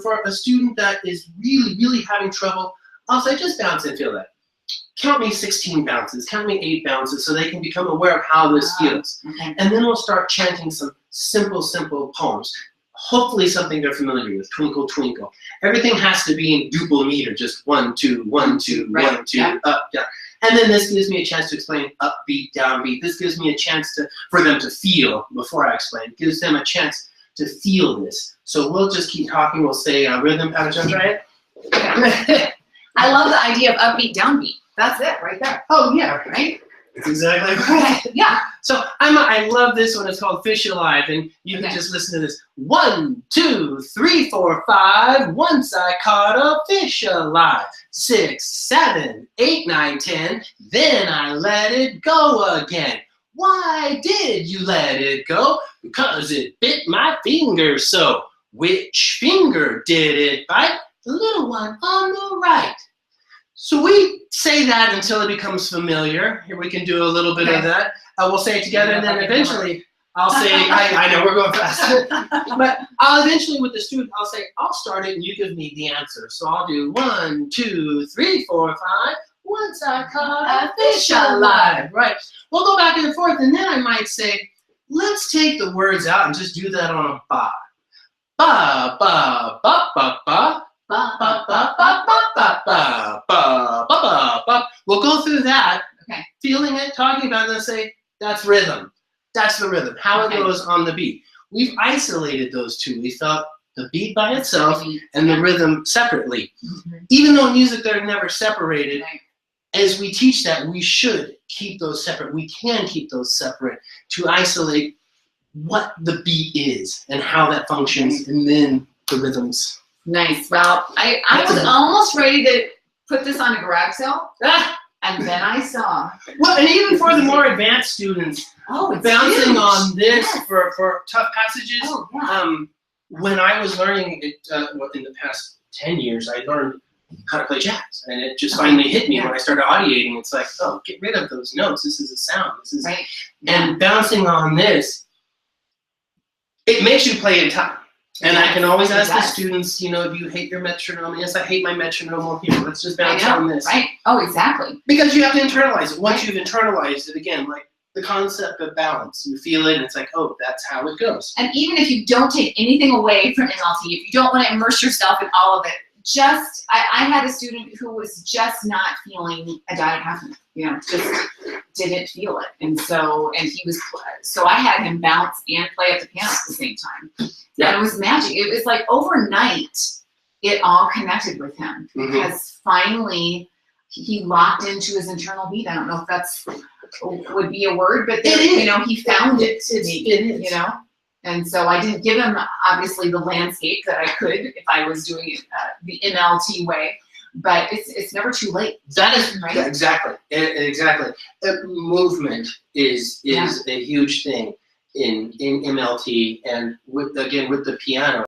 for a student that is really, really having trouble, I'll say just bounce and feel that. Count me 16 bounces, count me 8 bounces, so they can become aware of how this feels. Okay. And then we'll start chanting some simple, simple poems. Hopefully something they're familiar with, Twinkle, Twinkle. Everything has to be in duple meter, just 1, 2, 1, 2, right. 1, 2, up, down. And then this gives me a chance to explain upbeat, downbeat. This gives me a chance for them to feel, before I explain, it gives them a chance to feel this. So we'll just keep talking, we'll say rhythm, patterns, right? I love the idea of upbeat, downbeat. That's it, right there. Oh yeah, right? That's exactly right. Yeah. So I love this one. It's called Fish Alive, and you can Okay. just listen to this. 1, 2, 3, 4, 5. Once I caught a fish alive. 6, 7, 8, 9, 10. Then I let it go again. Why did you let it go? Because it bit my finger so. Which finger did it bite? The little one on the right. So we say that until it becomes familiar. Here we can do a little bit of that. We'll say it together, and then eventually I'll say, I know we're going fast, but I'll eventually with the student, I'll say, I'll start it and you give me the answer. So I'll do 1, 2, 3, 4, 5. Once I caught a fish alive. Right. We'll go back and forth, and then I might say, let's take the words out and just do that on a ba. Ba, ba, ba, ba, ba. Ba, ba, ba, ba, ba, ba, ba, ba, ba, ba, ba. We'll go through that, Okay. feeling it, talking about it, and say, that's rhythm. That's the rhythm, how it goes on the beat. We've isolated those two. We felt the beat by itself and the rhythm separately. Even though in music they're never separated, Right. as we teach that, we should keep those separate. We can keep those separate to isolate what the beat is and how that functions, and then the rhythms. Nice. Well, I was almost ready to put this on a garage sale, and then I saw. Well, and even for the more advanced students, Oh, it's bouncing huge. on this Yes. for tough passages. Oh, yeah. When I was learning it, in the past 10 years, I learned how to play jazz, and it just finally hit me when I started audiating. It's like, oh, get rid of those notes. This is a sound. This is, Right. and bouncing on this, it makes you play in time. And I can always ask the students, you know, do you hate your metronome? Yes, I hate my metronome. Well, here, let's just bounce on this. Right. Oh, exactly. Because you have to internalize it. Once you've internalized it, again, like the concept of balance, you feel it, and it's like, oh, that's how it goes. And even if you don't take anything away from NLT, if you don't want to immerse yourself in all of it, just, I had a student who was just not feeling a diataph, you know, just didn't feel it. And so I had him bounce and play at the piano at the same time. Yeah. And it was magic. It was like overnight, it all connected with him because finally he locked into his internal beat. I don't know if that's would be a word, but there, you know, he found it to me, you know. And so I didn't give him, obviously, the landscape that I could if I was doing it the NLT way. But it's never too late. That is right. Exactly. Movement is a huge thing in MLT, and with the piano.